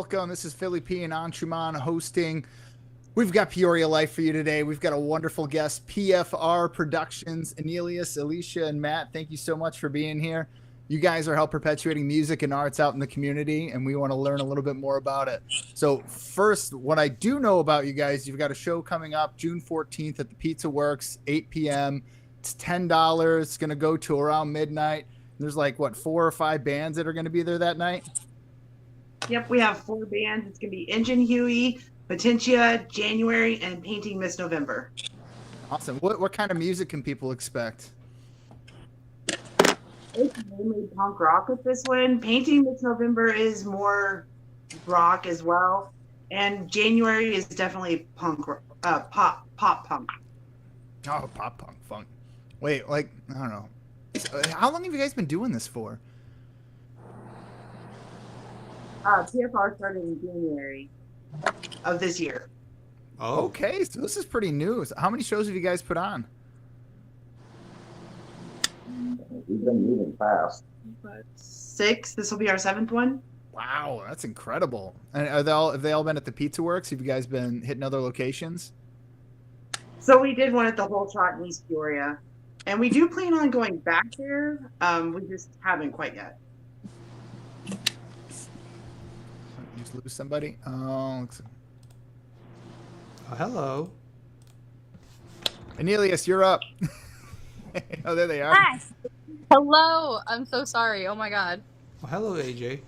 welcome. This is Philly P and Anshuman hosting. We've got Peoria Life for you today. We've got a wonderful guest, PFR Promotions, Anilius, Alicia, and Matt. Thank you so much for being here. You guys are help perpetuating music and arts out in the community, and we want to learn a little bit more about it. So first, what I do know about you guys, you've got a show coming up June 14th at the Pizza Works, 8 p.m. It's $10. It's going to go to around midnight. There's like, what, 4 or 5 bands that are going to be there that night? Yep, we have 4 bands. It's going to be Engine Huey, Potentia, January, and Painting Miss November. Awesome. What kind of music can people expect? It's mainly punk rock with this one. Painting Miss November is more rock as well. And January is definitely pop punk. Oh, pop punk funk. Wait, like, I don't know. How long have you guys been doing this for? PFR started in January of this year. Oh, okay. So this is pretty new. So how many shows have you guys put on? We've been moving fast. 6. This will be our 7th one. Wow, that's incredible. And have they all been at the Pizza Works? Have you guys been hitting other locations? So we did one at the Whole Shot in East Peoria. And we do plan on going back there. We just haven't quite yet. Just lose somebody. Oh, hello. Anilius, you're up. Oh, there they are. Hi. Hello. I'm so sorry. Oh my god. Well, hello, AJ.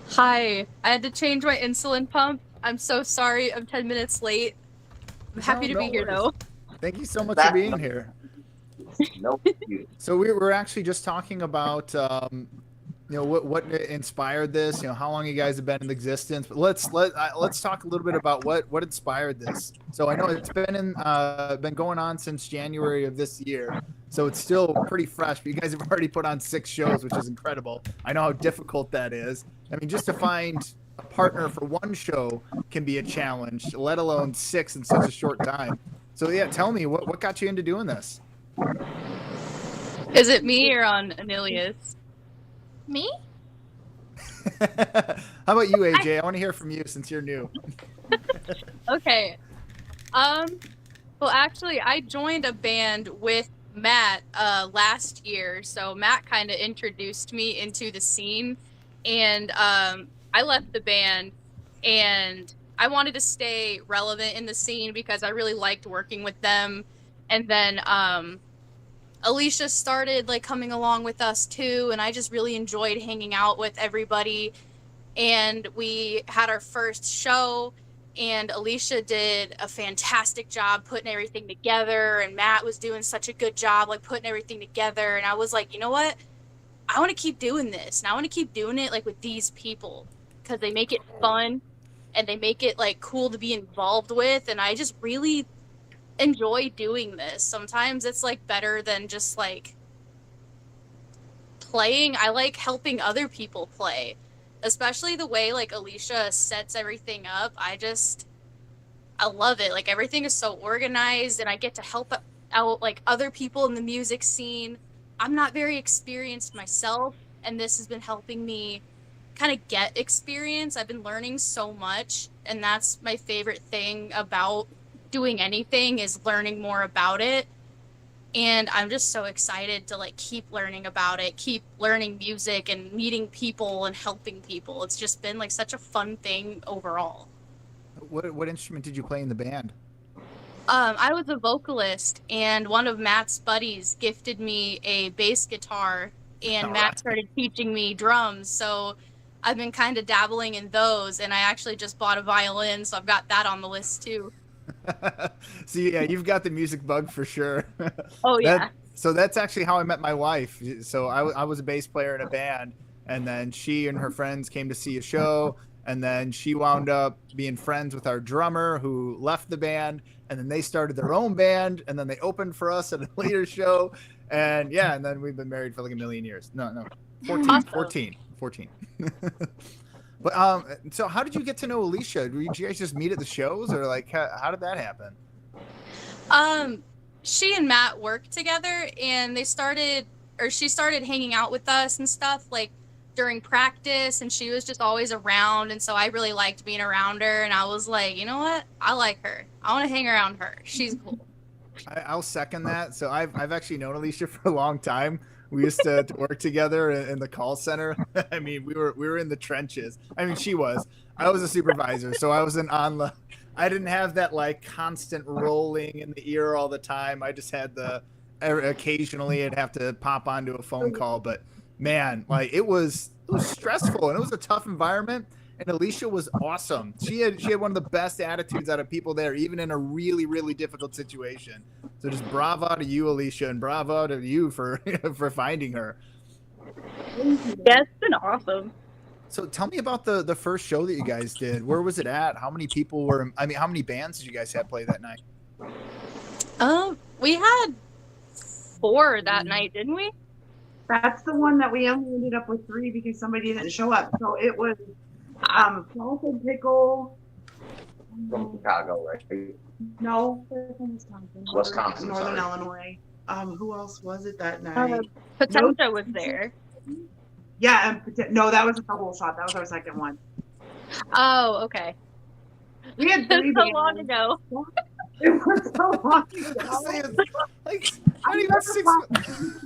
Hi. I had to change my insulin pump. I'm so sorry. I'm 10 minutes late. I'm happy to be here though. Thank you so much for being here. No. So we're actually just talking about what inspired this. How long you guys have been in existence. But let's talk a little bit about what inspired this. So I know it's been going on since January of this year. So it's still pretty fresh. But you guys have already put on 6 shows, which is incredible. I know how difficult that is. I mean, just to find a partner for one show can be a challenge, let alone 6 in such a short time. So yeah, tell me what got you into doing this? Is it me or on Anilius? Me? How about you, AJ? I want to hear from you since you're new. Okay. Well, actually, I joined a band with Matt last year. So Matt kind of introduced me into the scene, and I left the band, and I wanted to stay relevant in the scene because I really liked working with them. And then Alicia started like coming along with us too, and I just really enjoyed hanging out with everybody. And we had our first show, and Alicia did a fantastic job putting everything together, and Matt was doing such a good job like putting everything together. And I was like, you know what? I want to keep doing this, and I want to keep doing it like with these people because they make it fun and they make it like cool to be involved with, and I just really enjoy doing this. Sometimes it's like better than just like playing. I like helping other people play, especially the way like Alicia sets everything up. I love it. Like everything is so organized, and I get to help out like other people in the music scene. I'm not very experienced myself, and this has been helping me kind of get experience. I've been learning so much, and that's my favorite thing about doing anything is learning more about it. And I'm just so excited to like keep learning about it, keep learning music and meeting people and helping people. It's just been like such a fun thing overall. What instrument did you play in the band? I was a vocalist, and one of Matt's buddies gifted me a bass guitar, and Matt started teaching me drums. So I've been kind of dabbling in those, and I actually just bought a violin, so I've got that on the list too. So yeah, you've got the music bug for sure. Oh yeah. So that's actually how I met my wife. So I was a bass player in a band, and then she and her friends came to see a show, and then she wound up being friends with our drummer who left the band, and then they started their own band, and then they opened for us at a later show, and yeah, and then we've been married for like a million years. No, 14. Awesome. 14. But so how did you get to know Alicia? Did you guys just meet at the shows, or like how did that happen? She and Matt worked together, and she started hanging out with us and stuff like during practice, and she was just always around, and so I really liked being around her, and I was like, you know what? I like her. I want to hang around her. She's cool. I'll second that. So I've actually known Alicia for a long time. We used to work together in the call center. I mean, we were in the trenches. I mean, she was. I was a supervisor, so I wasn't on the. I didn't have that like constant rolling in the ear all the time. I just had the occasionally I'd have to pop onto a phone call, but man, like it was stressful and it was a tough environment. And Alicia was awesome. She had one of the best attitudes out of people there, even in a really, really difficult situation. So just bravo to you, Alicia, and bravo to you for for finding her. Yeah, it's been awesome. So tell me about the first show that you guys did. Where was it at? How many people were? I mean, how many bands did you guys have play that night? We had 4 that night, didn't we? That's the one that we only ended up with 3 because somebody didn't show up. So it was Salted Pickle. From Chicago, right? No, they're from Wisconsin. Wisconsin, Northern sorry. Illinois. Who else was it that night? Potential was there. Yeah, no, that wasn't the whole shot. That was our second one. Oh, okay. We had 3 So long ago. It was so long ago. Like, not even 6 months.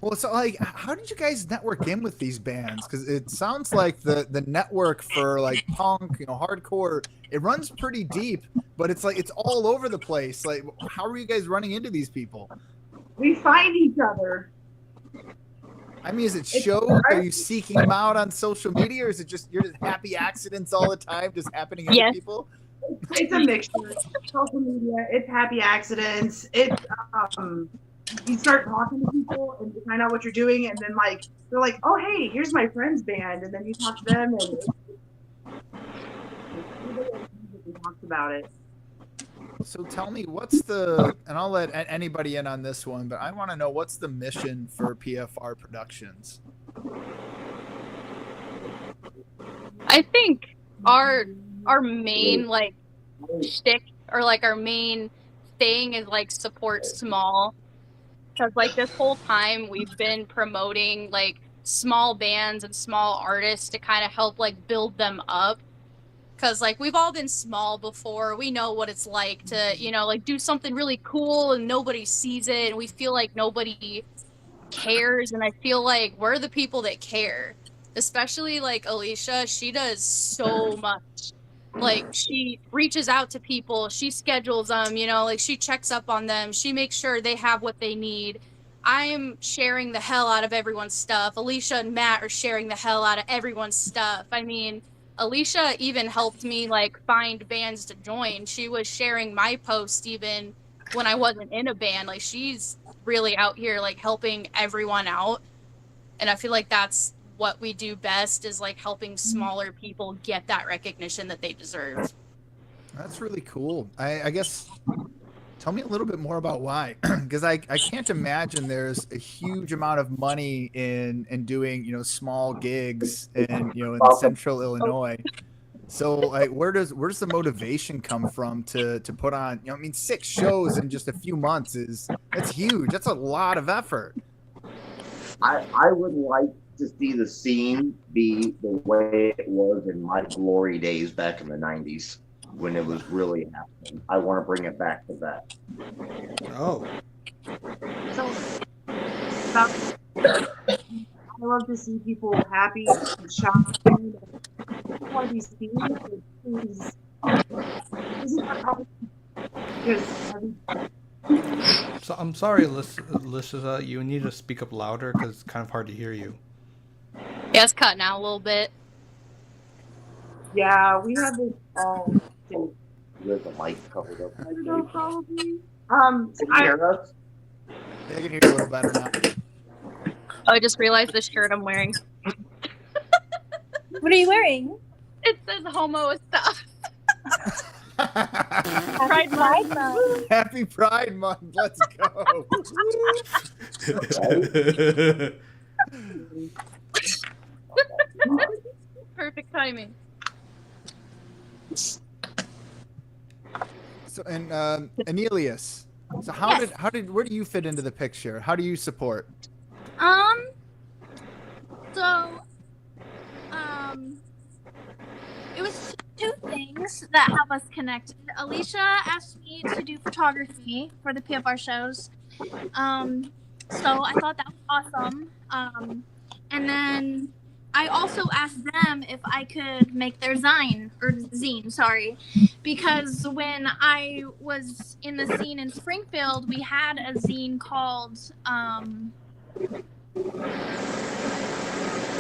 Well, so like, how did you guys network in with these bands? Because it sounds like the network for like punk, hardcore, it runs pretty deep, but it's like it's all over the place. Like, how are you guys running into these people? We find each other. I mean, is it shows? Are you seeking them out on social media, or is it just you're just happy accidents all the time, just happening to Yes. people? It's a mixture. Social media. It's happy accidents. It's you start talking to people and you find out what you're doing, and then like they're like, "Oh, hey, here's my friend's band," and then you talk to them, and everybody talks about it. So tell me, what's the, and I'll let anybody in on this one, but I want to know what's the mission for PFR Productions? I think our main like shtick or like our main thing is like support small, because like this whole time we've been promoting like small bands and small artists to kind of help like build them up, because like we've all been small before. We know what it's like to like do something really cool and nobody sees it, and we feel like nobody cares, and I feel like we're the people that care. Especially like Alicia, she does so much. Like she reaches out to people, she schedules them, like she checks up on them, she makes sure they have what they need. I am sharing the hell out of everyone's stuff. Alicia and Matt are sharing the hell out of everyone's stuff. I mean, Alicia even helped me like find bands to join. She was sharing my post even when I wasn't in a band. Like she's really out here like helping everyone out. And I feel like that's what we do best, is like helping smaller people get that recognition that they deserve. That's really cool. I guess, tell me a little bit more about why, because I can't imagine there's a huge amount of money in doing small gigs in in central Illinois. So like where's the motivation come from to put on 6 shows in just a few months that's huge. That's a lot of effort. I would like to see the scene be the way it was in my glory days back in the 90s when it was really happening. I want to bring it back to that. Oh. So I love to see people happy and shocked. Why these things? So I'm sorry, Alicia, you need to speak up louder because it's kind of hard to hear you. Yeah, it's cutting out a little bit. Yeah, we have this all. With the mic covered up. I don't know, probably. Can you hear us? I can hear you a little better now. Oh, I just realized the shirt I'm wearing. What are you wearing? It says homo stuff. Pride Month. Happy Pride Month. Let's go. Perfect timing. So and Anilius. So where do you fit into the picture? How do you support? things that have us connected. Alicia asked me to do photography for the PFR shows. So I thought that was awesome. And then I also asked them if I could make their zine, sorry, because when I was in the scene in Springfield, we had a zine called, oh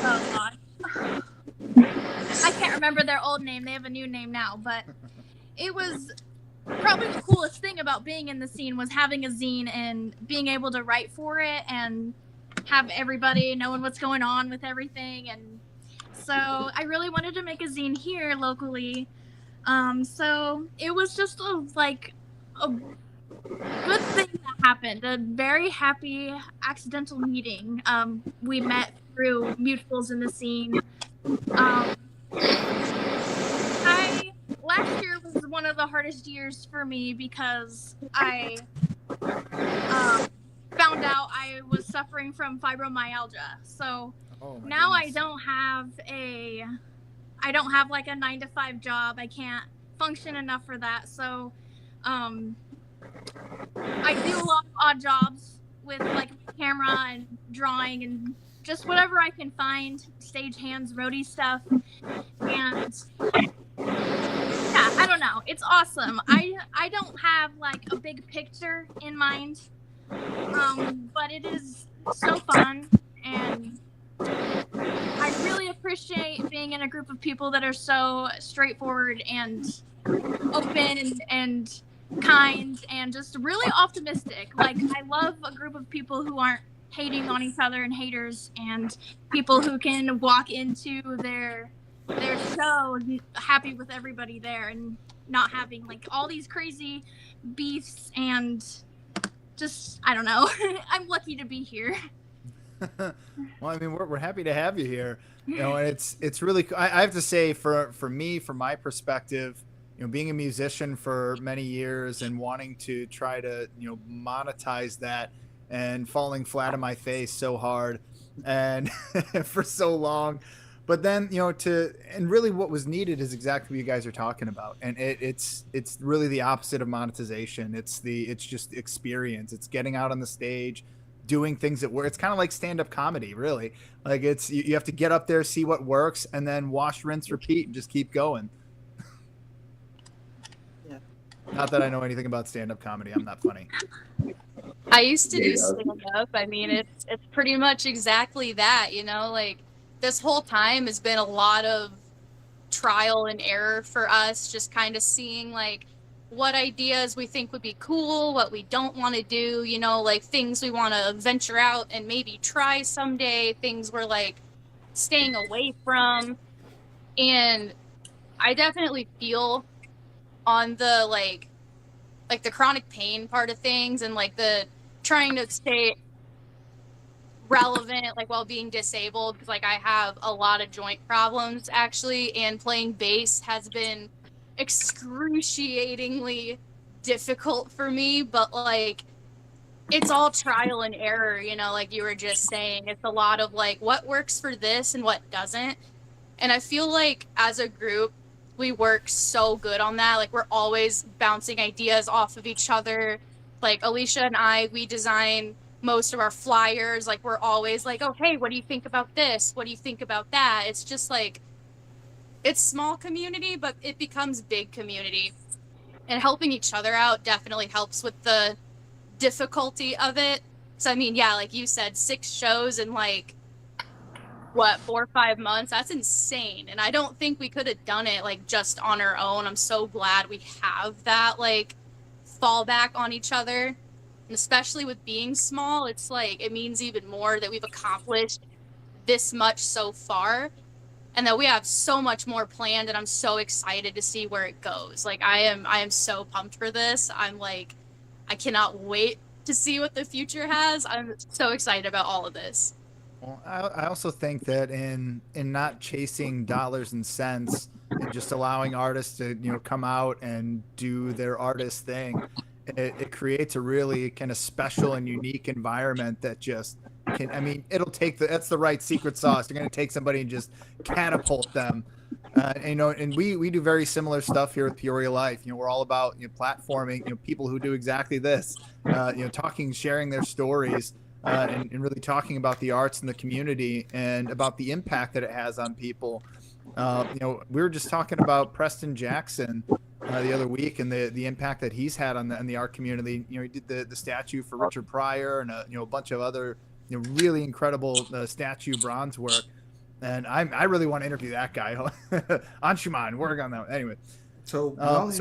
God. I can't remember their old name. They have a new name now, but it was probably the coolest thing about being in the scene was having a zine and being able to write for it and have everybody knowing what's going on with everything. And so I really wanted to make a zine here locally. So it was just a good thing that happened. A very happy accidental meeting. We met through mutuals in the scene. Last year was one of the hardest years for me because I found out I was suffering from fibromyalgia. So now I don't have a 9-to-5 job. I can't function enough for that. So I do a lot of odd jobs with like camera and drawing and just whatever I can find, stage hands, roadie stuff. And yeah, I don't know. It's awesome. I don't have like a big picture in mind, but it is so fun, and I really appreciate being in a group of people that are so straightforward and open and kind and just really optimistic. Like, I love a group of people who aren't hating on each other and haters, and people who can walk into their show happy with everybody there and not having like all these crazy beefs and just, I don't know. I'm lucky to be here. Well, I mean, we're happy to have you here. You know, and it's really, I have to say, for me, from my perspective, you know, being a musician for many years and wanting to try to, you know, monetize that and falling flat on my face so hard and for so long. But then, you know, and really what was needed is exactly what you guys are talking about. And it's really the opposite of monetization. It's just experience. It's getting out on the stage, doing things that work. It's kind of like stand-up comedy, really. Like, it's, you have to get up there, see what works, and then wash, rinse, repeat, and just keep going. Yeah. Not that I know anything about stand-up comedy. I'm not funny. I used to do stand-up. I mean, it's pretty much exactly that, you know, like, this whole time has been a lot of trial and error for us, just kind of seeing like what ideas we think would be cool, what we don't want to do, you know, like things we want to venture out and maybe try someday, things we're like staying away from. And I definitely feel on the like the chronic pain part of things and like the trying to stay relevant like while being disabled, because like I have a lot of joint problems actually, and playing bass has been excruciatingly difficult for me. But like, it's all trial and error, you know, like you were just saying. It's a lot of like what works for this and what doesn't. And I feel like as a group we work so good on that. Like, we're always bouncing ideas off of each other. Like Alicia and I, we design most of our flyers. Like, we're always like, oh, hey, what do you think about this? What do you think about that? It's just like, it's small community, but it becomes big community. And helping each other out definitely helps with the difficulty of it. So, I mean, yeah, like you said, 6 shows in like, what, 4 or 5 months? That's insane. And I don't think we could have done it like just on our own. I'm so glad we have that like fallback on each other. And especially with being small, it's like, it means even more that we've accomplished this much so far, and that we have so much more planned, and I'm so excited to see where it goes. Like, I am so pumped for this. I'm like, I cannot wait to see what the future has. I'm so excited about all of this. Well, I also think that in not chasing dollars and cents and just allowing artists to, you know, come out and do their artist thing, it creates a really kind of special and unique environment that just can, I mean, it'll take that's the right secret sauce. You're going to take somebody and just catapult them And we do very similar stuff here with Peoria Life. We're all about platforming people who do exactly this. Talking, sharing their stories, and really talking about the arts and the community and about the impact that it has on people. We were just talking about Preston Jackson the other week and the impact that he's had on the art community. He did the statue for Richard Pryor and a bunch of other really incredible statue bronze work. And I really want to interview that guy. Anshuman, work on that. Anyway, So I was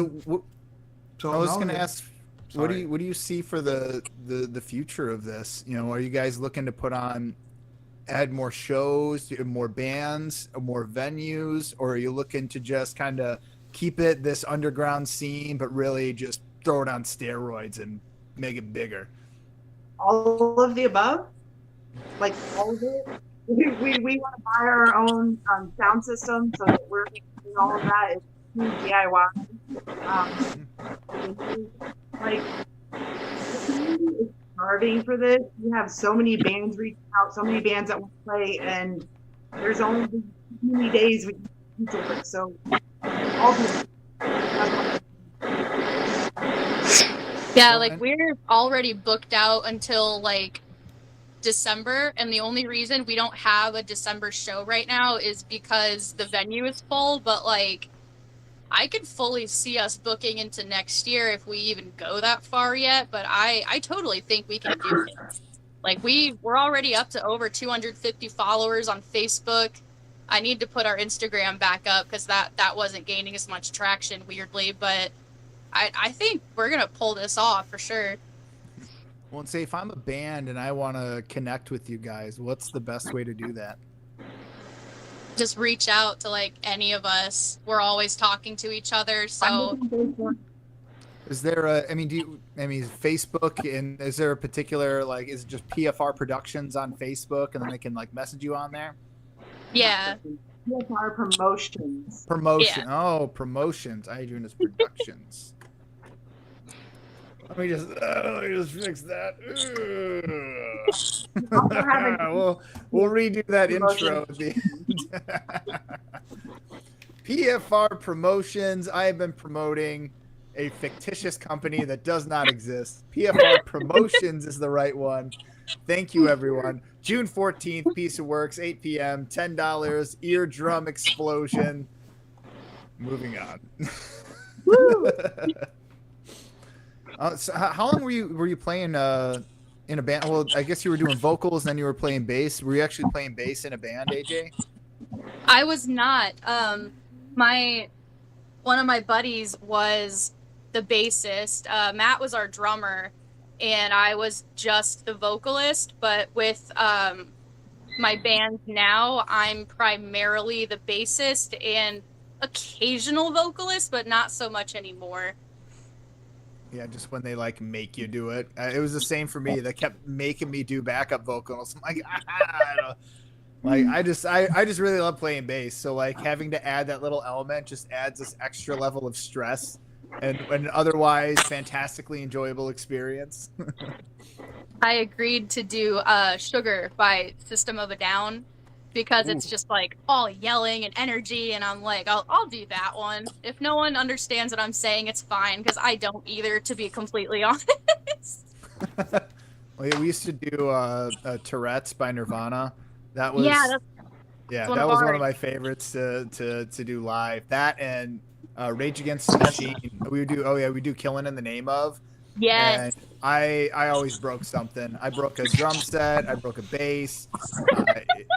going to ask, what Sorry. do you see for the future of this? Are you guys looking to add more shows, more bands, more venues, or are you looking to just kind of keep it this underground scene, but really just throw it on steroids and make it bigger? All of the above, like all of it. We want to buy our own sound system, so that we're doing all of that. It's DIY. Like, the community is starving for this. We have so many bands reaching out, so many bands that want to play, and there's only so many days we can do it. So, all the Yeah, like we're already booked out until like December, and the only reason we don't have a December show right now is because the venue is full. But like, I could fully see us booking into next year if we even go that far yet. But I totally think we can do it. Like we're already up to over 250 followers on Facebook. I need to put our Instagram back up because that wasn't gaining as much traction, weirdly. But I think we're gonna pull this off for sure. Well, and say if I'm a band and I want to connect with you guys, what's the best way to do that? Just reach out to like any of us. We're always talking to each other. So Is there Facebook, and is there a particular, like, is it just PFR Productions on Facebook and then they can like message you on there? yeah. PFR Promotions. Promotion. Yeah. Oh, promotions. I doing this productions. Let me just fix that. We'll redo that intro at the end. PFR Promotions. I have been promoting a fictitious company that does not exist. PFR Promotions is the right one. Thank you, everyone. June 14th, Piece of Works, 8 p.m., $10, eardrum explosion. Moving on. Woo! So how long were you playing in a band? Well, I guess you were doing vocals, then you were playing bass. Were you actually playing bass in a band, AJ? I was not. One of my buddies was the bassist. Matt was our drummer, and I was just the vocalist. But with my band now, I'm primarily the bassist and occasional vocalist, but not so much anymore. Yeah, just when they like make you do it. It was the same for me. They kept making me do backup vocals. I'm like, I just really love playing bass. So like having to add that little element just adds this extra level of stress and an otherwise fantastically enjoyable experience. I agreed to do Sugar by System of a Down because it's just like all yelling and energy, and I'm like, I'll do that one. If no one understands what I'm saying, it's fine because I don't either, to be completely honest. Well, yeah, we used to do Tourette's by Nirvana. That was that was one of my favorites to do live. That and Rage Against the Machine. We do Killing in the Name of. Yes. And I always broke something. I broke a drum set. I broke a bass.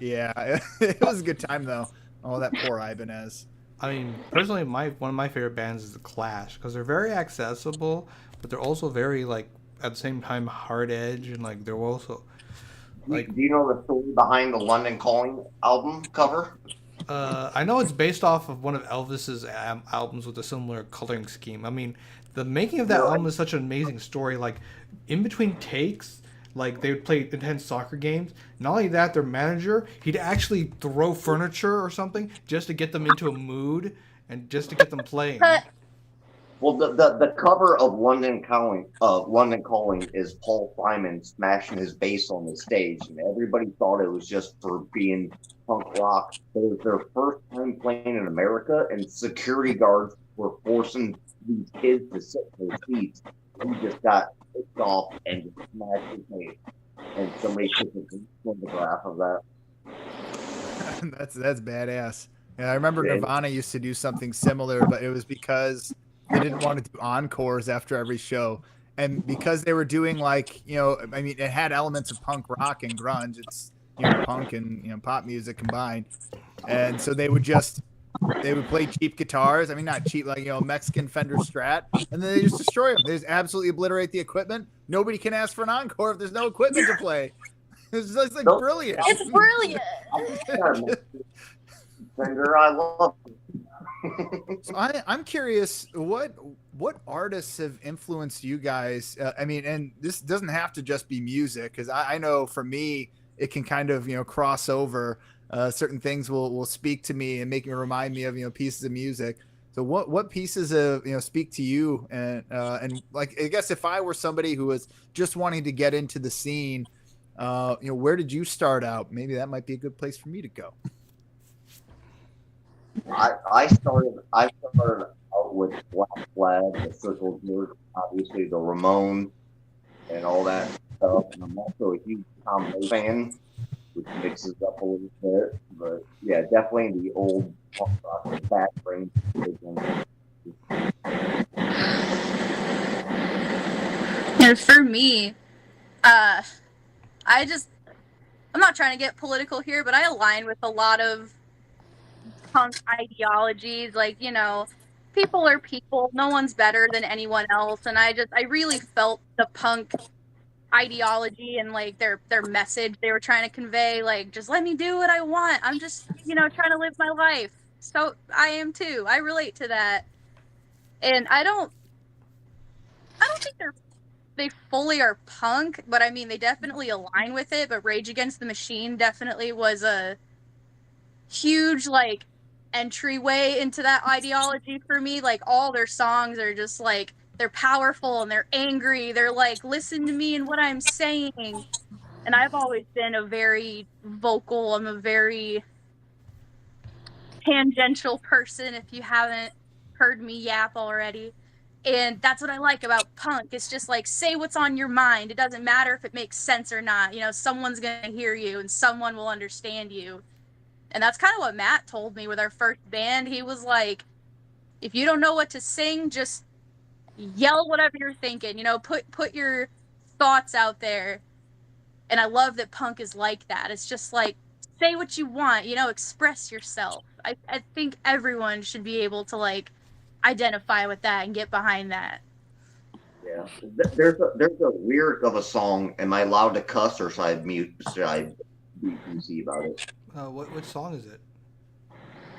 It was a good time though. Oh, that poor Ibanez. I mean, personally, one of my favorite bands is The Clash because they're very accessible, but they're also very like at the same time hard edge, and like they're also like. Do you know the story behind the London Calling album cover? I know it's based off of one of Elvis's albums with a similar coloring scheme. I mean, the making of that album is such an amazing story. Like, in between takes, like they would play intense soccer games. Not only that, their manager, he'd actually throw furniture or something just to get them into a mood and just to get them playing. Well, the cover of London Calling is Paul Simon smashing his bass on the stage, and everybody thought it was just for being punk rock. It was their first time playing in America, and security guards were forcing these kids to sit in their seats. He just got pissed off and just smashed his bass. And somebody took a photograph of that. That's badass. Yeah, I remember Yeah. Nirvana used to do something similar, but it was because they didn't want to do encores after every show, and because they were doing like I mean, it had elements of punk rock and grunge. It's punk and pop music combined, and so they would play cheap guitars. I mean, not cheap, like Mexican Fender Strat, and then they just destroy them. They just absolutely obliterate the equipment. Nobody can ask for an encore if there's no equipment to play. It's just like Nope. brilliant. It's brilliant. Fender, I love it. So I'm curious, what artists have influenced you guys? I mean, and this doesn't have to just be music, because I know for me, it can kind of cross over. Certain things will speak to me and remind me of pieces of music. So what pieces of speak to you, and like, I guess if I were somebody who was just wanting to get into the scene, where did you start out? Maybe that might be a good place for me to go. I started out with Black Flag, the Circle Jerk, obviously the Ramones, and all that stuff. And I'm also a huge Tom Waits fan, which mixes up a little bit. But yeah, definitely the old punk rock and back brains. And for me, I'm not trying to get political here, but I align with a lot of punk ideologies. Like, people are people. No one's better than anyone else. And I really felt the punk ideology and like their message they were trying to convey. Like, just let me do what I want. I'm just, trying to live my life. So I am too. I relate to that. And I don't think they fully are punk, but I mean, they definitely align with it. But Rage Against the Machine definitely was a huge, like, entryway into that ideology for me. Like, all their songs are just, like, they're powerful and they're angry. They're like, listen to me and what I'm saying. And I've always been a very vocal, I'm a very tangential person, if you haven't heard me yap already. And that's what I like about punk. It's just like, say what's on your mind. It doesn't matter if it makes sense or not. Someone's going to hear you and someone will understand you. And that's kind of what Matt told me with our first band. He was like, if you don't know what to sing, just yell whatever you're thinking. Put your thoughts out there. And I love that punk is like that. It's just like, say what you want, express yourself. I think everyone should be able to, like, identify with that and get behind that. Yeah, there's a lyric of a song. Am I allowed to cuss, or should I mute? Should I be PC about it? What song is it?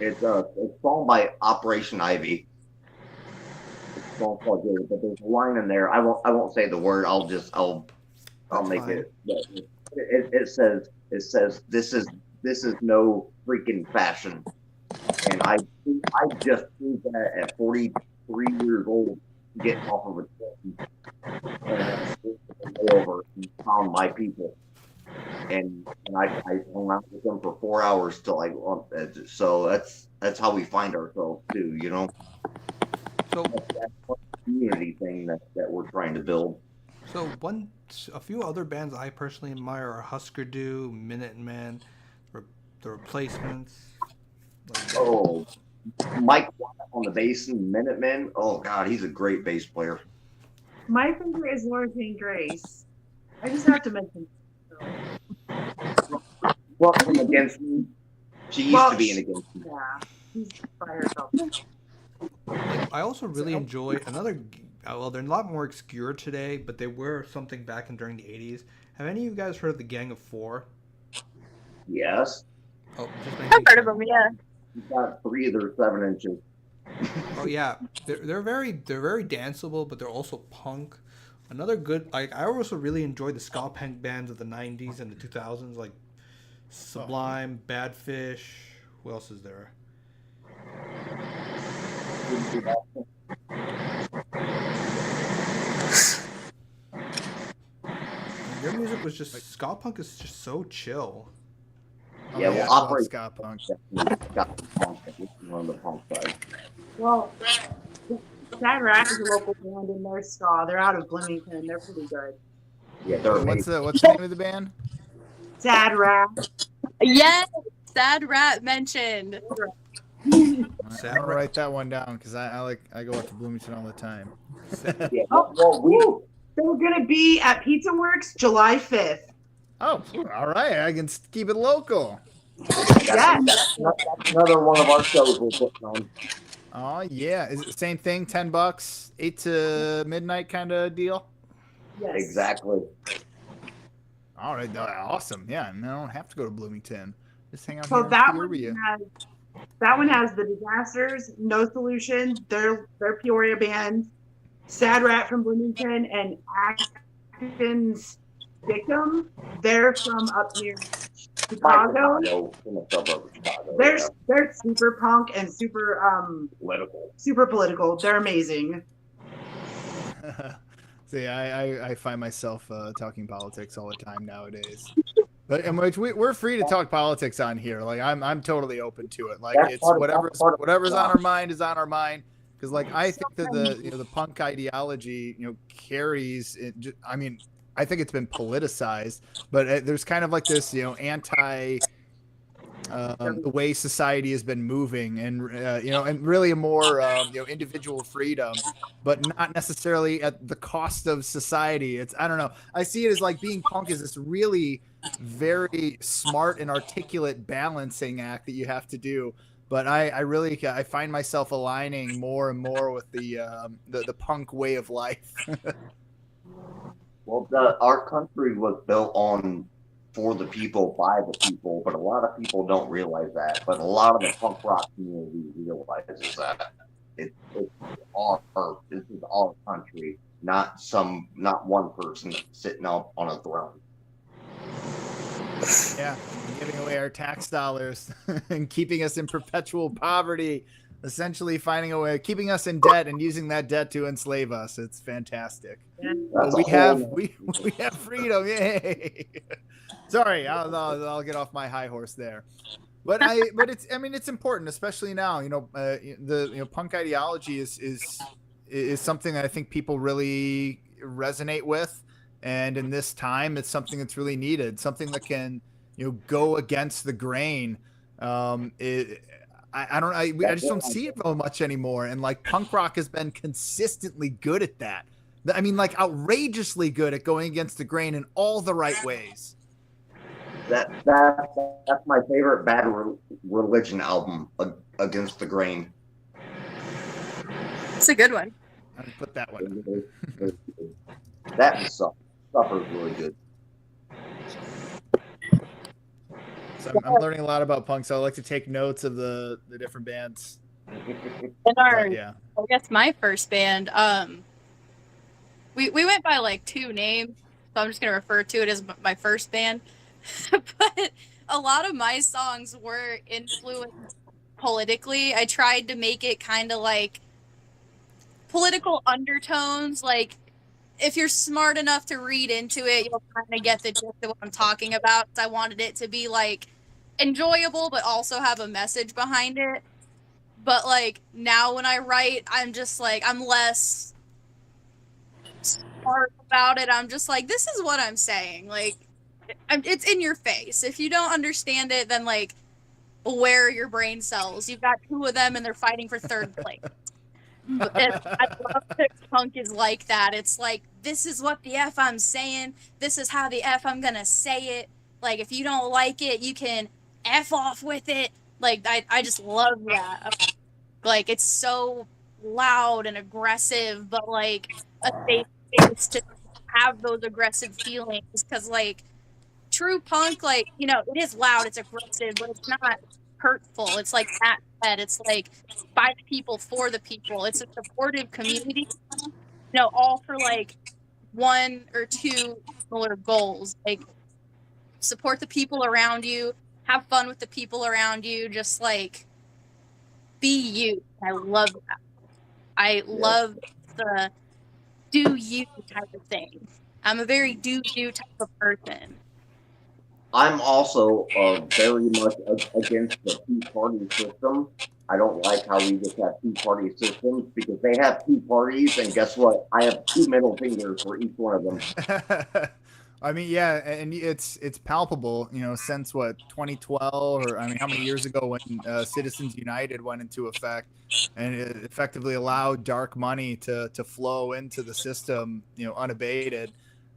It's a song by Operation Ivy. It's a song called Good, but there's a line in there. I won't say the word. I'll make fine. it. It says this is no freaking fashion. And I just proved that at 43 years old, getting off of a train and over and found my people. And I hung out with them for 4 hours till so that's how we find ourselves too, So that's one community thing that we're trying to build. So a few other bands I personally admire are Husker Du, Minutemen, The Replacements. Oh, Mike on the bass and Minutemen. Oh God, he's a great bass player. My favorite is Laura Jane Grace. I just have to mention. Well, from Against Me. She used to be in Against Me. Yeah, she's by herself. I also really enjoy well, they're a lot more obscure today, but they were something back during the 80s. Have any of you guys heard of the Gang of Four? Yes. Oh, just I've heard of them, yeah. He's got 3 of their 7 inches. Oh yeah, they're very danceable, but they're also punk. Another good, I also really enjoy the ska punk bands of the 90s and the 2000s, like Sublime, Badfish. Who else is there? music was just ska punk is just so chill. Yeah, I well, love Operate ska punk. got punk. On the punk side. Well, Sad Rat is a local band in their ska. They're out of Bloomington. They're pretty good. Yeah, they're What's amazing. the name of the band? Sad Rat. Yes, Sad Rat mentioned. I'm Sad gonna Rat. write that one down because I go out to Bloomington all the time. Yeah, well, They're gonna be at Pizza Works July 5th. Oh, all right. I can keep it local. that's another one of our shows we're putting on. Oh yeah, is it the same thing? $10, 8 to midnight kind of deal. Yes. Exactly. All right, awesome. Yeah, and I don't have to go to Bloomington. Just hang out So here in that Peoria. one has the Disasters, No Solution, their Peoria band, Sad Rat from Bloomington, and Atkins Victim. They're from up near Chicago. In the suburb of Chicago. They're super punk and super Political. super political. They're amazing. See, I find myself talking politics all the time nowadays. But we're free to talk politics on here. Like I'm totally open to it. Like That's it's part of- whatever's that's part of- whatever's on our mind is on our mind. Because like I think that the punk ideology carries. I mean, I think it's been politicized, but there's kind of like this anti. The way society has been moving, and and really a more individual freedom, but not necessarily at the cost of society. I don't know. I see it as like being punk is this really very smart and articulate balancing act that you have to do. But I find myself aligning more and more with the punk way of life. Well, our country was built on for the people, by the people, but a lot of people don't realize that. But a lot of the punk rock community realizes that this is our country, not one person sitting up on a throne. Yeah, giving away our tax dollars and keeping us in perpetual poverty, essentially finding a way, keeping us in debt and using that debt to enslave us. It's fantastic. But we have freedom. Yay. Sorry, I'll get off my high horse there. But it's important, especially now. The punk ideology is something that I think people really resonate with, and in this time, it's something that's really needed. Something that can go against the grain. I just don't see it very much anymore. And like punk rock has been consistently good at that. I mean, like outrageously good at going against the grain in all the right ways. That's my favorite Bad Religion album, Against the Grain. It's a good one. I put that one. That Supper's really good. So I'm learning a lot about punk, so I like to take notes of the different bands. In our, Yeah. I guess my first band, we went by like two names, so I'm just gonna refer to it as my first band. But a lot of my songs were influenced politically. I tried to make it kind of like political undertones. Like if you're smart enough to read into it, you'll kind of get the gist of what I'm talking about. I wanted it to be like enjoyable, but also have a message behind it. But like now when I write, I'm just like, I'm less smart about it. I'm just like, this is what I'm saying. Like, it's in your face. If you don't understand it, then like, where are your brain cells? You've got two of them and they're fighting for third place. I love that punk is like that. It's like, this is what the F I'm saying. This is how the F I'm gonna say it. Like, if you don't like it, you can F off with it. Like, I just love that. Like, it's so loud and aggressive, but like a safe space to have those aggressive feelings. Because like true punk, like, it is loud, it's aggressive, but it's not hurtful. It's like Matt said, it's like by the people, for the people. It's a supportive community, all for like one or two similar goals. Like support the people around you, have fun with the people around you, just like be you. I love that. I love the do you type of thing. I'm a very do type of person. I'm also very much against the two-party system. I don't like how we just have two-party systems because they have two parties, and guess what? I have two middle fingers for each one of them. I mean, yeah, and it's palpable, since what 2012, or I mean, how many years ago when Citizens United went into effect, and it effectively allowed dark money to flow into the system, unabated.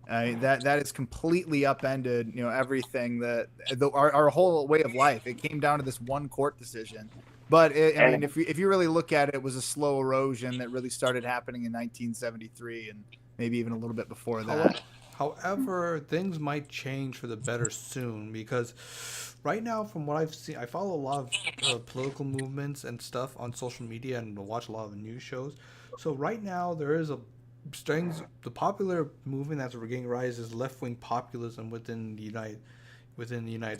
That is completely upended, everything that our whole way of life. It came down to this one court decision. But I mean, if you really look at it, it was a slow erosion that really started happening in 1973 and maybe even a little bit before that. However, things might change for the better soon because right now, from what I've seen, I follow a lot of political movements and stuff on social media and watch a lot of news shows. So right now, there is the popular movement that's regaining rise is left-wing populism within the United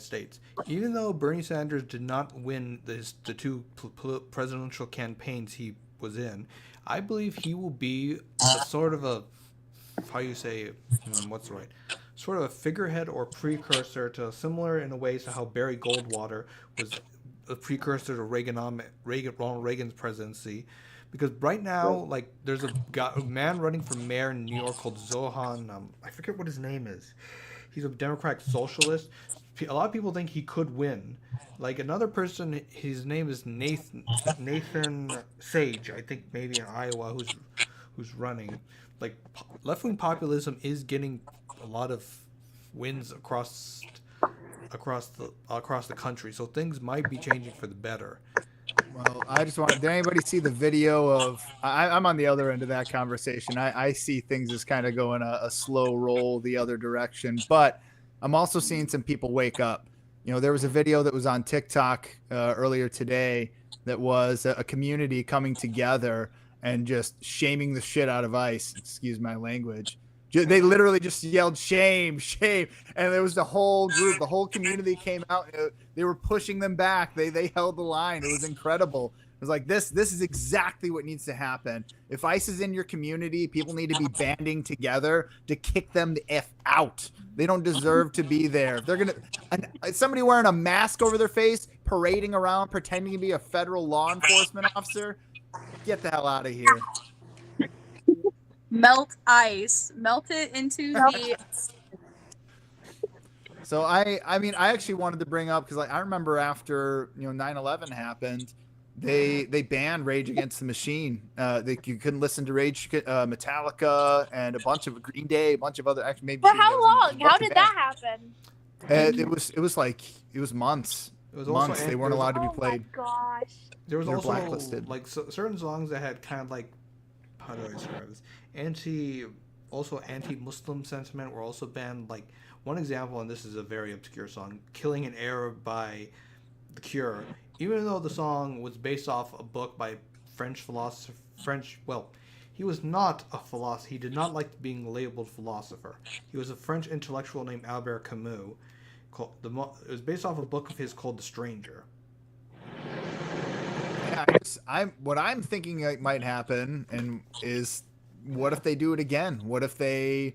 States. Even though Bernie Sanders did not win the two presidential campaigns he was in, I believe he will be a sort of a, how you say, what's the right, sort of a figurehead or precursor to, similar in a way to how Barry Goldwater was a precursor to Ronald Reagan's presidency. Because right now, like, there's a man running for mayor in New York called Zohan. I forget what his name is. He's a Democratic socialist. A lot of people think he could win. Like, another person, his name is Nathan Sage, I think maybe in Iowa, who's running. Like, left-wing populism is getting a lot of wins across the country. So things might be changing for the better. Well, I just want. Did anybody see the video of? I'm on the other end of that conversation. I see things as kind of going a slow roll the other direction, but I'm also seeing some people wake up. There was a video that was on TikTok earlier today that was a community coming together and just shaming the shit out of ICE. Excuse my language. They literally just yelled shame, shame, and there was the whole group, the whole community came out. They were pushing them back. They held the line. It was incredible. It was like this is exactly what needs to happen. If ICE is in your community, people need to be banding together to kick them the F out. They don't deserve to be there. If they're gonna somebody wearing a mask over their face, parading around, pretending to be a federal law enforcement officer, get the hell out of here. Melt ice, melt it into the. So I mean, I actually wanted to bring up, because I remember after 9/11 happened, they banned Rage Against the Machine. You couldn't listen to Metallica, and a bunch of Green Day, a bunch of other, actually maybe. For how long? How did that happen? It was months. It was months. Also, they weren't allowed to be Oh played. my gosh. There was They're also blacklisted. like certain songs that had kind of like, how do I describe this? Anti-Muslim sentiment were also banned. Like, one example, and this is a very obscure song, "Killing an Arab" by The Cure. Even though the song was based off a book by French philosopher, he was not a philosopher. He did not like being labeled philosopher. He was a French intellectual named Albert Camus. It was based off a book of his called The Stranger. Yeah, what I'm thinking might happen, is what if they do it again? What if they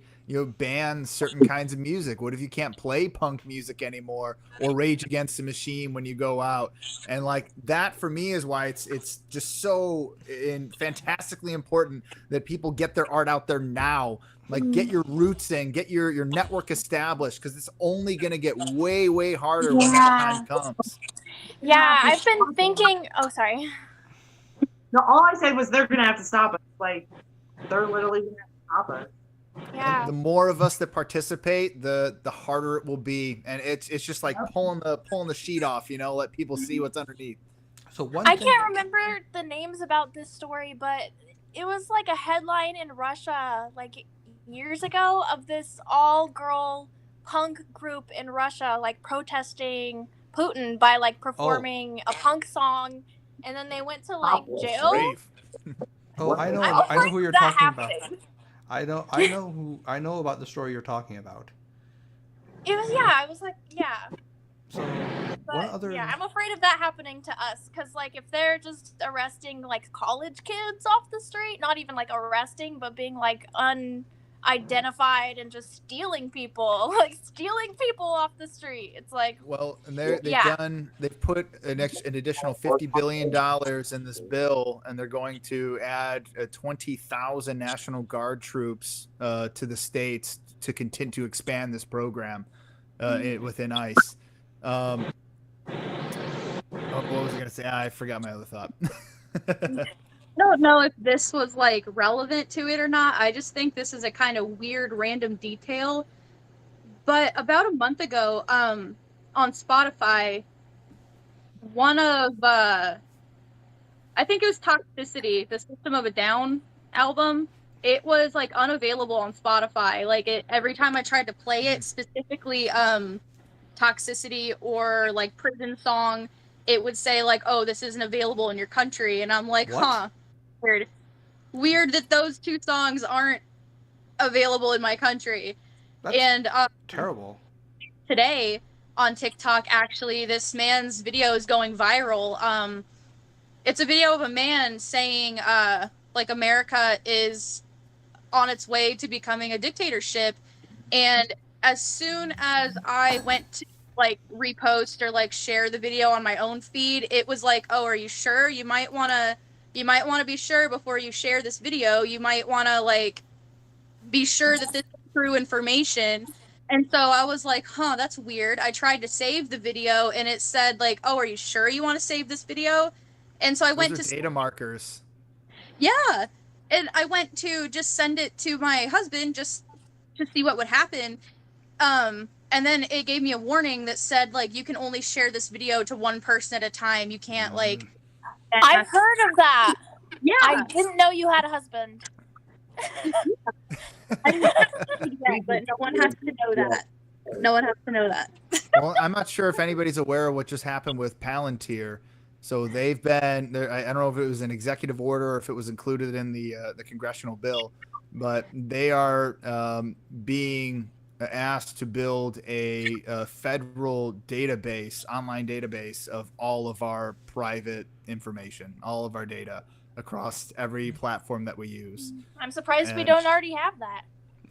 ban certain kinds of music? What if you can't play punk music anymore, or Rage Against the Machine when you go out? And like that, for me, is why it's just so fantastically important that people get their art out there now. Like, get your roots in, get your network established, because it's only going to get way harder when that time comes. Yeah, I've been thinking. Oh, sorry. No, all I said was they're gonna have to stop us. Like, they're literally gonna have to stop us. Yeah. The more of us that participate, the harder it will be, and it's just like pulling the sheet off. Let people see what's underneath. So I can't remember the names about this story, but it was like a headline in Russia, like years ago, of this all-girl punk group in Russia, like protesting Putin by like performing a punk song, and then they went to like jail. Brave. Oh, I know who you're talking about. I know about the story you're talking about. It was, I was like, So, but I'm afraid of that happening to us, because like if they're just arresting like college kids off the street, not even like arresting, but being like identified and just stealing people, like stealing people off the street. It's like, Well, and Yeah. they've put an additional $50 billion in this bill, and they're going to add 20,000 National Guard troops to the states to continue to expand this program within ICE. What was I going to say? I forgot my other thought. I don't know if this was like relevant to it or not. I just think this is a kind of weird random detail. But about a month ago, on Spotify, one of I think it was Toxicity, the System of a Down album, it was like unavailable on Spotify. Like every time I tried to play it, specifically Toxicity or like Prison Song, it would say like, oh, this isn't available in your country. And I'm like, What? huh. Weird that those two songs aren't available in my country. That's And terrible. today on TikTok, actually, this man's video is going viral. It's a video of a man saying like America is on its way to becoming a dictatorship. And as soon as I went to like repost or like share the video on my own feed, it was like, oh, are you sure? You might want to be sure before you share this video. You might want to like be sure that this is true information. And so I was like, huh, that's weird. I tried to save the video and it said like, oh, are you sure you want to save this video? And so I went to data markers. Yeah. And I went to just send it to my husband just to see what would happen. And then it gave me a warning that said like, you can only share this video to one person at a time. You can't like. I've heard of that. Yeah. I didn't know you had a husband. I didn't have to do that, but no one has to know that. No one has to know that. Well, I'm not sure if anybody's aware of what just happened with Palantir. So they've been there. I don't know if it was an executive order or if it was included in the congressional bill, but they are being asked to build a federal database, online database of all of our private information, all of our data across every platform that we use. I'm surprised we And- don't already have that.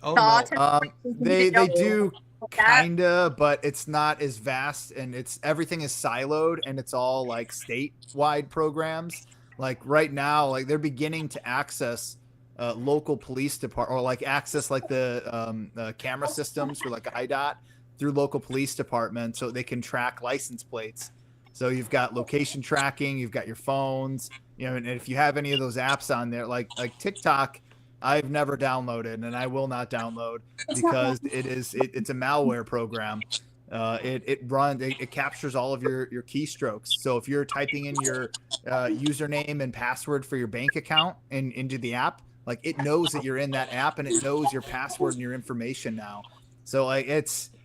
Oh no. They do kinda, but it's not as vast, and everything is siloed, and it's all like statewide programs. Like right now, like they're beginning to access local police department, or like access like the camera systems for like IDOT through local police departments, so they can track license plates. So you've got location tracking, you've got your phones, and if you have any of those apps on there, like TikTok, I've never downloaded, and I will not download because it's a malware program. It captures all of your keystrokes. So if you're typing in your username and password for your bank account and into the app, like it knows that you're in that app, and it knows your password and your information now. So like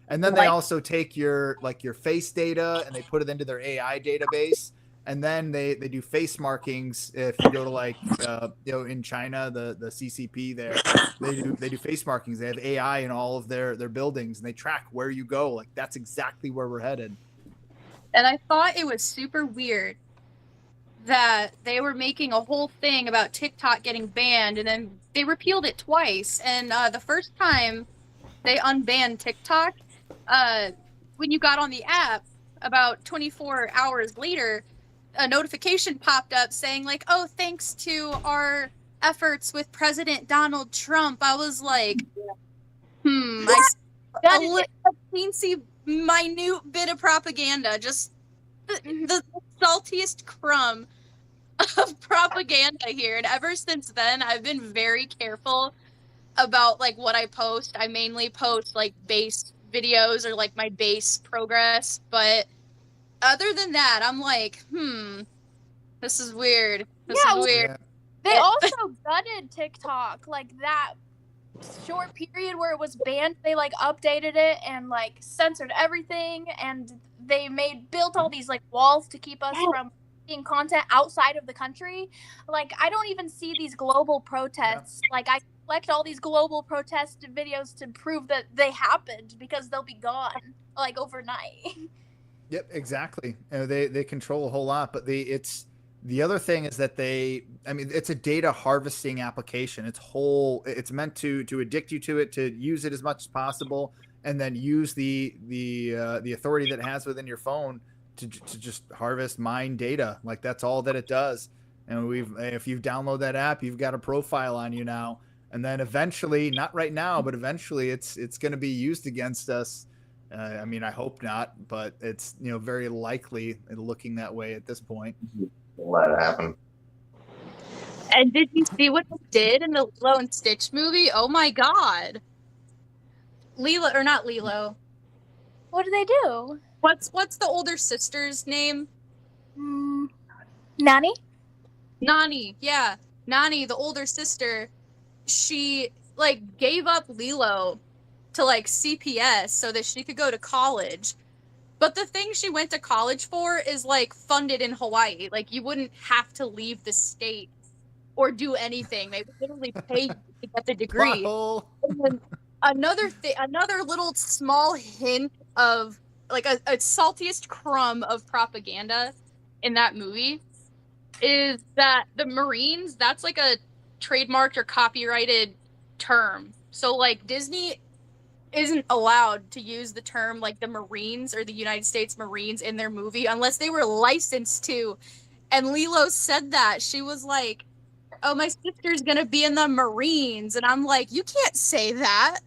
and then they also take your face data and they put it into their AI database. And then they do face markings. If you go to like in China, the CCP there, they do face markings. They have AI in all of their buildings, and they track where you go. Like that's exactly where we're headed. And I thought it was super weird that they were making a whole thing about TikTok getting banned, and then they repealed it twice. And the first time they unbanned TikTok, when you got on the app, about 24 hours later, a notification popped up saying like, oh, thanks to our efforts with President Donald Trump. I was like, a teensy minute bit of propaganda, just the saltiest crumb of propaganda here. And ever since then, I've been very careful about like what I post. I mainly post like base videos or like my base progress, but other than that, I'm like, this is weird. This is weird. Yeah. They also gutted TikTok, like that short period where it was banned. They like updated it and like censored everything, and they built all these like walls to keep us from seeing content outside of the country. Like I don't even see these global protests. Like I collect all these global protest videos to prove that they happened because they'll be gone like overnight. Yep, exactly. They control a whole lot, but The other thing is that it's a data harvesting application. It's meant to addict you to it, to use it as much as possible, and then use the authority that it has within your phone to just harvest, mine data. Like that's all that it does. And if you download that app, you've got a profile on you now. And then eventually, not right now, but eventually it's going to be used against us. I mean, I hope not, but it's, very likely looking that way at this point. Let it happen. And did you see what they did in the Lilo and Stitch movie? Oh my god. Not Lilo. What do they do? What's the older sister's name? Nani? Nani, yeah. Nani, the older sister, she gave up Lilo to CPS so that she could go to college. But the thing she went to college for is funded in Hawaii. You wouldn't have to leave the state or do anything. They would literally pay you to get the degree. And then another little small hint of a saltiest crumb of propaganda in that movie is that the Marines, that's a trademarked or copyrighted term. So Disney isn't allowed to use the term the Marines or the United States Marines in their movie unless they were licensed to. And Lilo said that. She was like, oh, my sister's gonna be in the Marines. And I'm like, you can't say that.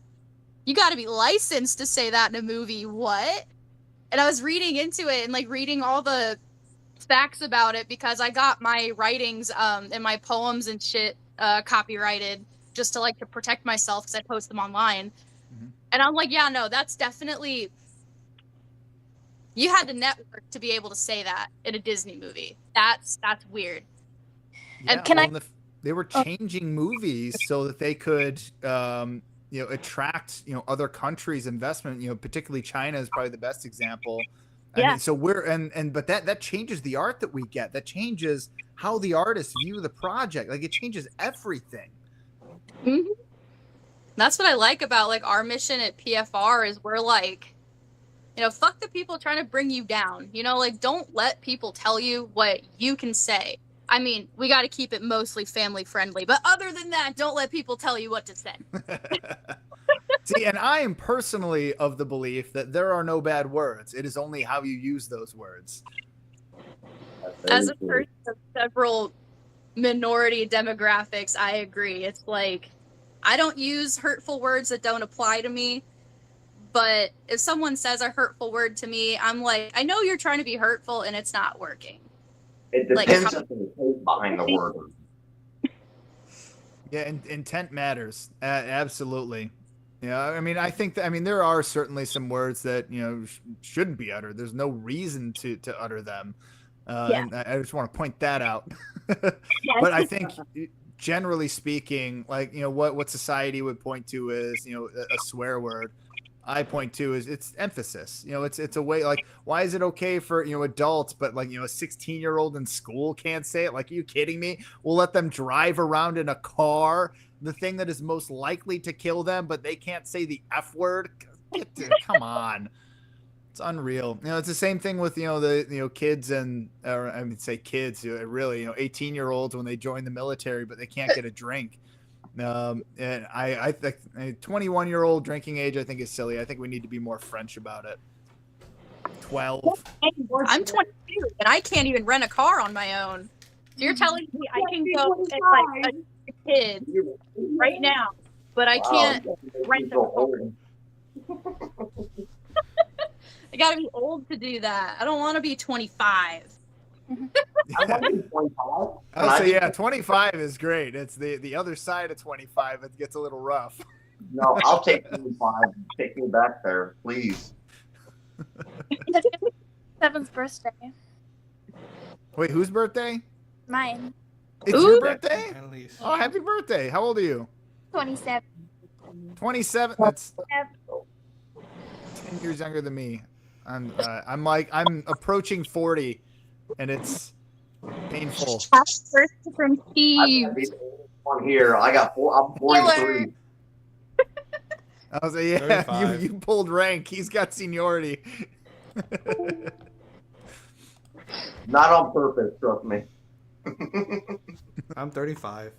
You gotta be licensed to say that in a movie. What? And I was reading into it and reading all the facts about it because I got my writings and my poems and shit copyrighted just to to protect myself because I post them online. Mm-hmm. And I'm like, yeah, no, that's definitely, you had to network to be able to say that in a Disney movie. That's weird. Yeah, and they were changing movies so that they could attract other countries' investment. Particularly China is probably the best example. I mean, so but that changes the art that we get. That changes how the artists view the project. It changes everything. Mm-hmm. That's what I like about our mission at PFR is we're fuck the people trying to bring you down. Don't let people tell you what you can say. I mean, we got to keep it mostly family friendly, but other than that, don't let people tell you what to say. See, and I am personally of the belief that there are no bad words. It is only how you use those words. As a person of several minority demographics, I agree. It's I don't use hurtful words that don't apply to me, but if someone says a hurtful word to me, I'm like, I know you're trying to be hurtful and it's not working. It depends on the tape behind the word. Yeah, intent matters. Absolutely. Yeah, I mean, I think there are certainly some words that, shouldn't be uttered. There's no reason to utter them. And I just want to point that out. But I think generally speaking, what society would point to is, a swear word. I point to is its emphasis. It's a way why is it okay for, adults, but a 16-year-old in school can't say it? Are you kidding me? We'll let them drive around in a car, the thing that is most likely to kill them, but they can't say the F word. Come on. It's unreal. It's the same thing with, the kids kids, really, 18-year-olds when they join the military, but they can't get a drink. And I think a 21-year-old drinking age, I think is silly. I think we need to be more French about it. 12. I'm 22 and I can't even rent a car on my own. So you're telling me I can go as a kid right now, but I can't rent a car. I gotta be old to do that. I don't want to be 25. I want to be 25. Oh, so yeah, 25 is great. It's the other side of 25. It gets a little rough. No, I'll take 25. Take me back there, please. Seven's birthday. Wait, whose birthday? Mine. It's your birthday? Annilius. Oh, happy birthday. How old are you? 27. 27? That's 10 years younger than me. I'm approaching 40, and it's painful. Happy birthday from Steve. On here, I'm 43. I was like, yeah, 35. you pulled rank. He's got seniority. Not on purpose, trust me. I'm 35.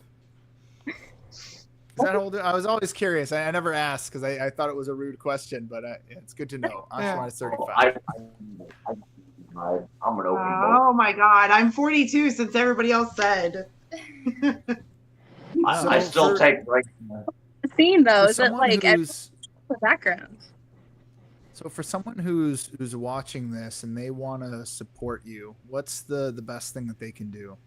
Is that older? I was always curious. I never asked because I thought it was a rude question, but it's good to know. Antoine is 35. I'm an open book. Oh my God, I'm 42 since everybody else said. I still take breaks. The scene though For is that someone like who's the backgrounds. so for someone who's watching this and they want to support you, what's the best thing that they can do?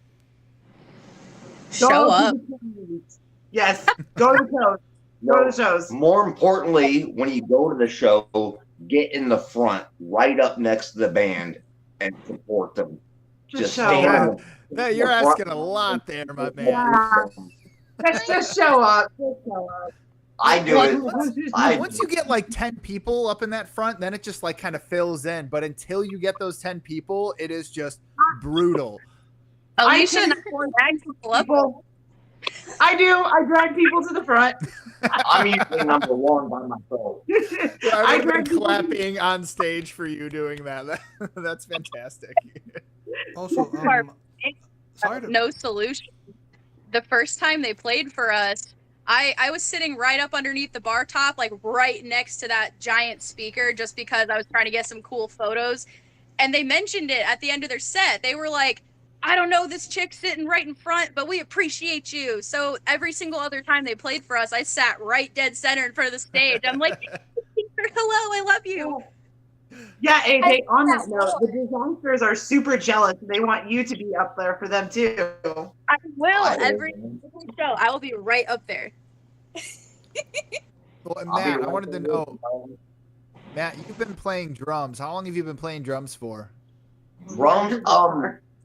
Show Go up. to the shows. Yes, go to the shows. Go to the shows. More importantly, when you go to the show, get in the front, right up next to the band, and support them. Just show stand up. in the- Hey, you're in the front. asking a lot there, my man. Yeah. Just show up. Just show up. I do it. Once you get like 10 people up in that front, then it just like kind of fills in. But until you get those 10 people, it is just brutal. Alicia and I I drag people up. People, I do. I drag people to the front. I'm usually number one by myself. Yeah, I I would have drag been people. clapping on stage for you doing that. That's fantastic. Also, sorry to, No solution. The first time they played for us, I was sitting right up underneath the bar top, like right next to that giant speaker, just because I was trying to get some cool photos. And they mentioned it at the end of their set. They were like, I don't know, this chick sitting right in front, but we appreciate you. So every single other time they played for us, I sat right dead center in front of the stage. I'm like, hello, I love you. Yeah, AJ, on that note, the disasters are super jealous. They want you to be up there for them too. I will every show. I will be right up there. Well, and I'll be Matt, I right wanted to there know, with Matt, you've been playing drums. How long have you been playing drums for? you. Drums.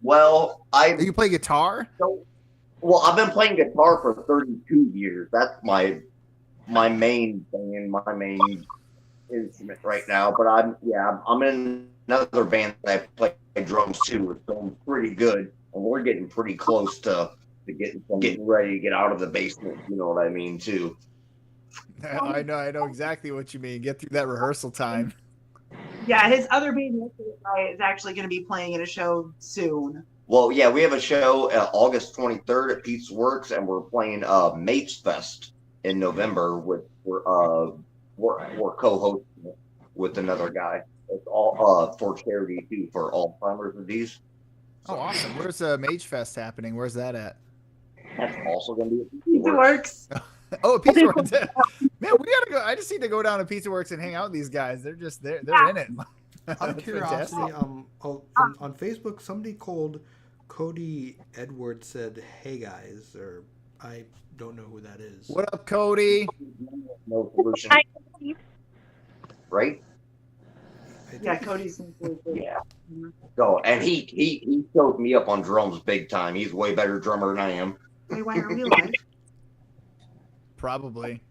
Well, Do you play guitar? I've been playing guitar for 32 years. That's my main thing and my main instrument right now. But I'm in another band that I play drums too. It's going pretty good, and we're getting pretty close to getting ready to get out of the basement. You know what I mean too. I know exactly what you mean. Get through that rehearsal time. Yeah, his other band is actually going to be playing in a show soon. Well, yeah, we have a show August 23rd at Pizza Works, and we're playing Mates Fest in November. We're co-hosting it with another guy. It's all for charity too, for Alzheimer's disease. Oh, awesome. Where's Mage Fest happening? Where's that at? That's also going to be at Pizza Pizza Works. Works. Oh, Pizza Works. Man, we gotta go. I just need to go down to Pizza Works and hang out with these guys. They're in it. out of That's curiosity, fantastic. on Facebook, somebody called Cody Edwards said, "Hey guys," or I don't know who that is. What up, Cody? No solution. Right? Yeah, Cody's. Yeah. So, and he showed me up on drums big time. He's a way better drummer than I am. Wait, why are we alive? Probably.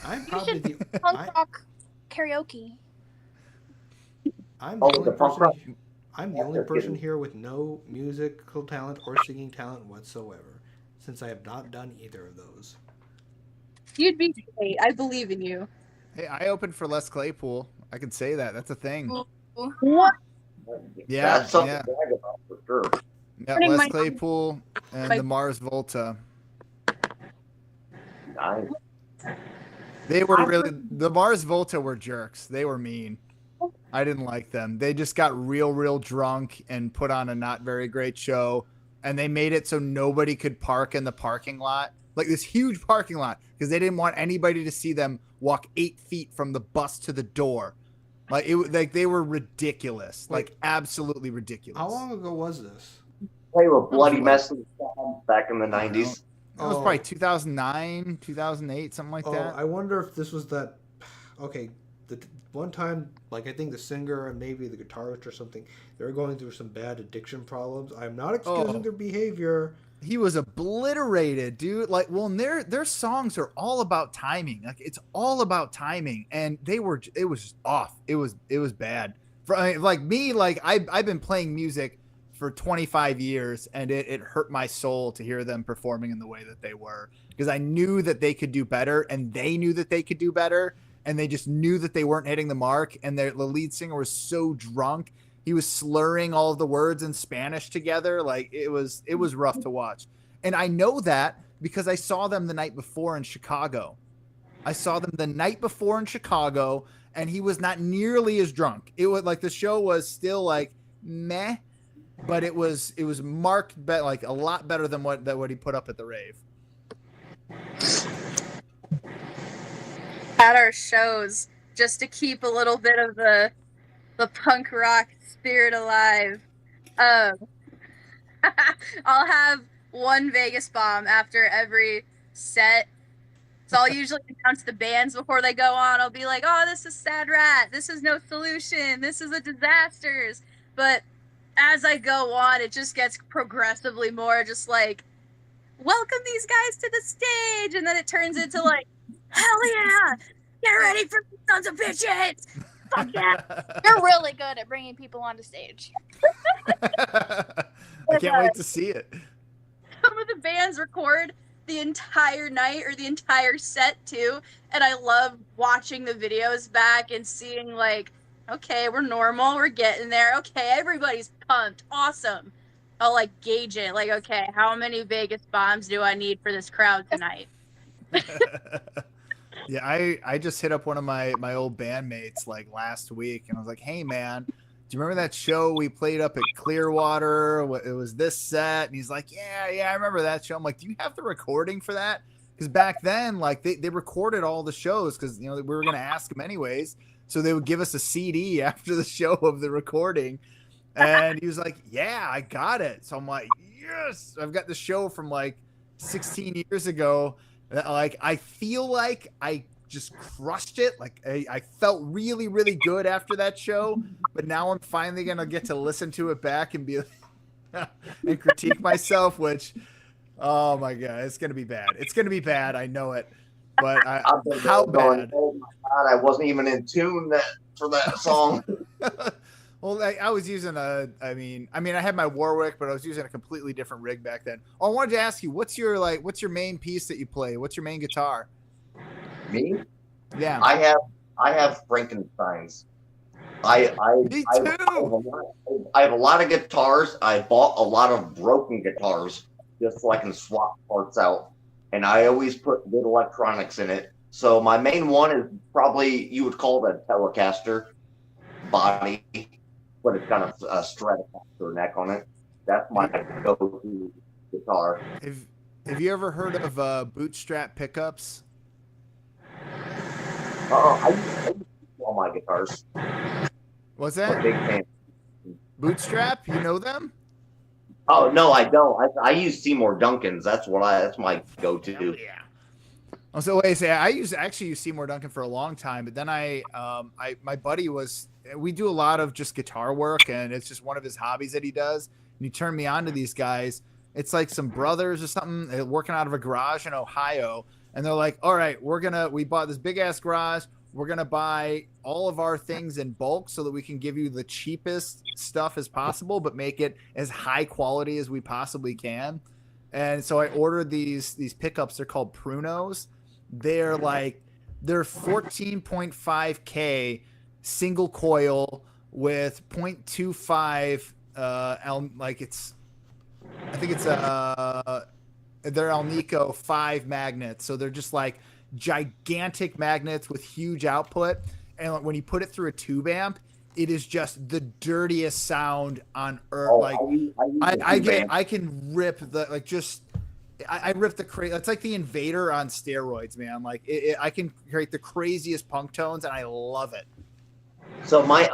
I'm probably the Punk rock karaoke. I'm Oh, the only the punk rock. person. I'm the Yeah, only that's person good. here with no musical talent or singing talent whatsoever, since I have not done either of those. You'd be great. I believe in you. Hey, I opened for Les Claypool. I can say that. That's a thing. What? Yeah, That's something yeah. to brag about for sure. Yeah, Putting Les my- Claypool and the Mars Volta. Nice. They were really the Mars Volta were jerks. They were mean. I didn't like them. They just got real drunk and put on a not very great show. And they made it so nobody could park in the parking lot, like this huge parking lot, because they didn't want anybody to see them walk 8 feet from the bus to the door. Like they were ridiculous, like absolutely ridiculous. How long ago was this? Play with Bloody That Mess and stuff back in the 90s. That was probably 2009, 2008, something like that. I wonder if this was that. Okay, the one time, like I think the singer and maybe the guitarist or something, they were going through some bad addiction problems. I'm not excusing their behavior. He was obliterated, dude. Like, well, and their songs are all about timing. Like, it's all about timing, and it was off. It was bad. Like me, like I've been playing music for 25 years, and it hurt my soul to hear them performing in the way that they were, because I knew that they could do better, and they knew that they could do better, and they just knew that they weren't hitting the mark. And the lead singer was so drunk. he was slurring all of the words in Spanish together. Like it was rough to watch. And I know that because I saw them the night before in Chicago. I saw them the night before in Chicago, and he was not nearly as drunk. It was like the show was still like meh, but it was marked like a lot better than what he put up at the rave. At our shows, just to keep a little bit of the punk rock spirit alive, I'll have one Vegas bomb after every set. So I'll usually announce the bands before they go on. I'll be like, oh, this is Sad Rat. This is No Solution. This is The Disasters. But as I go on, it just gets progressively more just like, welcome these guys to the stage. And then it turns into like, hell yeah, get ready for the sons of bitches. Fuck yeah. You're really good at bringing people onto stage. I can't wait to see it. Some of the bands record the entire night or the entire set too, and I love watching the videos back and seeing like, okay, we're normal, we're getting there, okay, everybody's pumped, awesome. I'll like gauge it, like, okay, how many Vegas bombs do I need for this crowd tonight? Yeah, I just hit up one of my old bandmates like last week, and I was like, hey man, do you remember that show we played up at Clearwater? It was this set. And he's like, yeah, I remember that show. I'm like, do you have the recording for that? Because back then, like they recorded all the shows because, we were going to ask them anyways. So they would give us a CD after the show of the recording. And he was like, yeah, I got it. So I'm like, yes, I've got the show from like 16 years ago. Like, I feel like I just crushed it. Like I felt really, really good after that show, but now I'm finally going to get to listen to it back and be and critique myself, which, oh my God, it's going to be bad. It's going to be bad. I know it, but how bad? Oh my God, I wasn't even in tune for that song. Well, I was using I had my Warwick, but I was using a completely different rig back then. Oh, I wanted to ask you, what's your main piece that you play? What's your main guitar? Me? Yeah. I have Frankensteins. Me too. I have a lot of guitars. I bought a lot of broken guitars just so I can swap parts out. And I always put good electronics in it. So my main one is probably, you would call it a Telecaster body, but it's got a Stratocaster neck on it. That's my go-to guitar. Have you ever heard of bootstrap pickups? I use all my guitars. What's I'm a that? big fan. Bootstrap? You know them? Oh no, I don't. I use Seymour Duncan's. That's my go-to. Hell yeah. Oh, so wait, I actually use Seymour Duncan for a long time, but then my buddy we do a lot of just guitar work, and it's just one of his hobbies that he does. And he turned me on to these guys. It's like some brothers or something working out of a garage in Ohio. And they're like, all right, we bought this big ass garage. We're going to buy all of our things in bulk so that we can give you the cheapest stuff as possible, but make it as high quality as we possibly can. And so I ordered these pickups. They're called Prunos. They're 14.5K single coil with 0.25, they're Alnico 5 magnets. So they're just like gigantic magnets with huge output. And when you put it through a tube amp, it is just the dirtiest sound on earth. I can rip I rip the crazy. It's like the Invader on steroids, man. Like I can create the craziest punk tones, and I love it. So my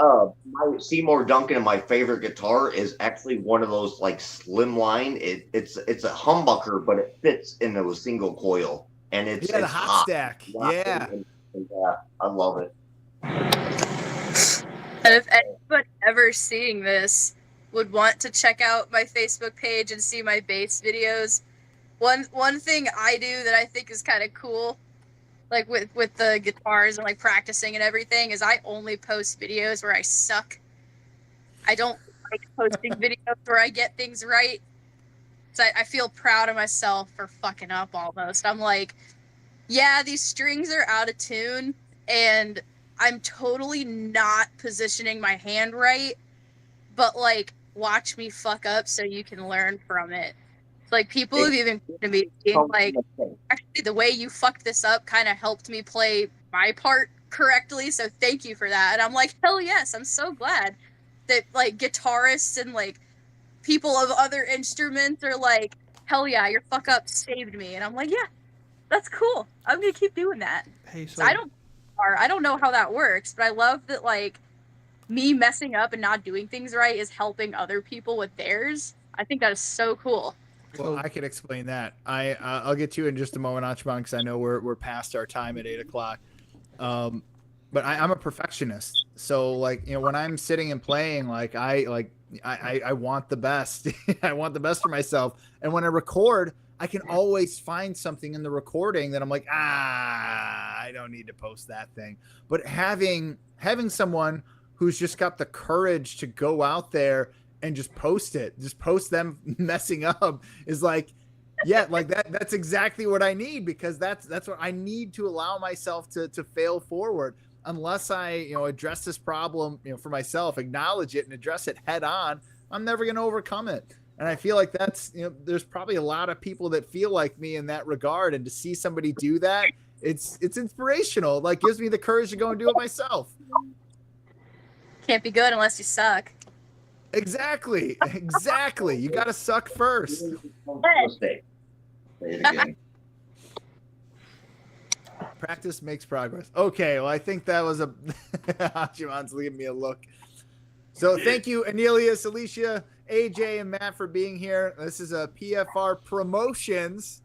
Seymour Duncan and my favorite guitar is actually one of those like slimline. It's a humbucker, but it fits into a single coil, and it's the hot stack. Yeah, I love it. And if anyone ever seeing this would want to check out my Facebook page and see my bass videos, one thing I do that I think is kind of cool, like with the guitars and like practicing and everything, is I only post videos where I suck. I don't like posting videos where I get things right. So I feel proud of myself for fucking up almost. I'm like, yeah, these strings are out of tune and I'm totally not positioning my hand right, but like watch me fuck up so you can learn from it. Like people have even come to me being like, actually the way you fucked this up kind of helped me play my part correctly, so thank you for that. And I'm like, hell yes, I'm so glad that like guitarists and like people of other instruments are like, hell yeah, your fuck up saved me. And I'm like, yeah, that's cool. I'm gonna keep doing that. Hey, So I don't know how that works, but I love that like me messing up and not doing things right is helping other people with theirs. I think that is so cool. Well, I can explain that. I'll get to you in just a moment, Achman, because I know we're past our time at 8:00. But I'm a perfectionist, so like when I'm sitting and playing, like I want the best. I want the best for myself, and when I record, I can always find something in the recording that I'm like, I don't need to post that thing. But having someone who's just got the courage to go out there and just post it, just post them messing up is like, yeah, like that's exactly what I need, because that's what I need to allow myself to fail forward. Unless I, address this problem, for myself, acknowledge it and address it head on, I'm never going to overcome it. And I feel like that's, there's probably a lot of people that feel like me in that regard. And to see somebody do that, it's inspirational. Like gives me the courage to go and do it myself. Can't be good unless you suck. Exactly. You got to suck first. Say it again. Practice makes progress. Okay, well, I think that was Hachiman's leaving me a look. So thank you, Anilius, Alicia, AJ, and Matt for being here. This is a PFR Promotions.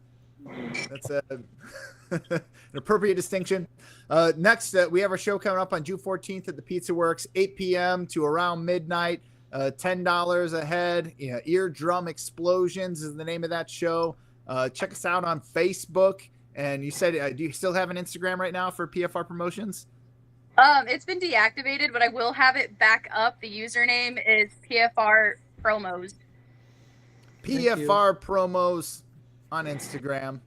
That's an appropriate distinction. Next, we have our show coming up on June 14th at the Pizza Works, 8 p.m. to around midnight. $10 a head. Eardrum Explosions is the name of that show. Check us out on Facebook. And you said, do you still have an Instagram right now for PFR Promotions? It's been deactivated, but I will have it back up. The username is PFR Promos. PFR Promos on Instagram.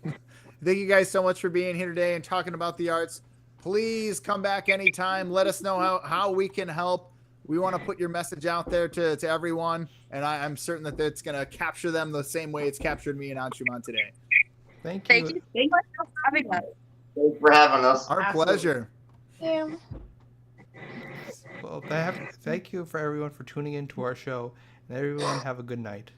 Thank you guys so much for being here today and talking about the arts. Please come back anytime. Let us know how we can help. We want to put your message out there to everyone, and I'm certain that it's going to capture them the same way it's captured me and Anshuman today. Thank you. Thank you so much for having us. Thanks for having us. Our pleasure. Yeah. Well, thank you for everyone for tuning in to our show, and everyone have a good night.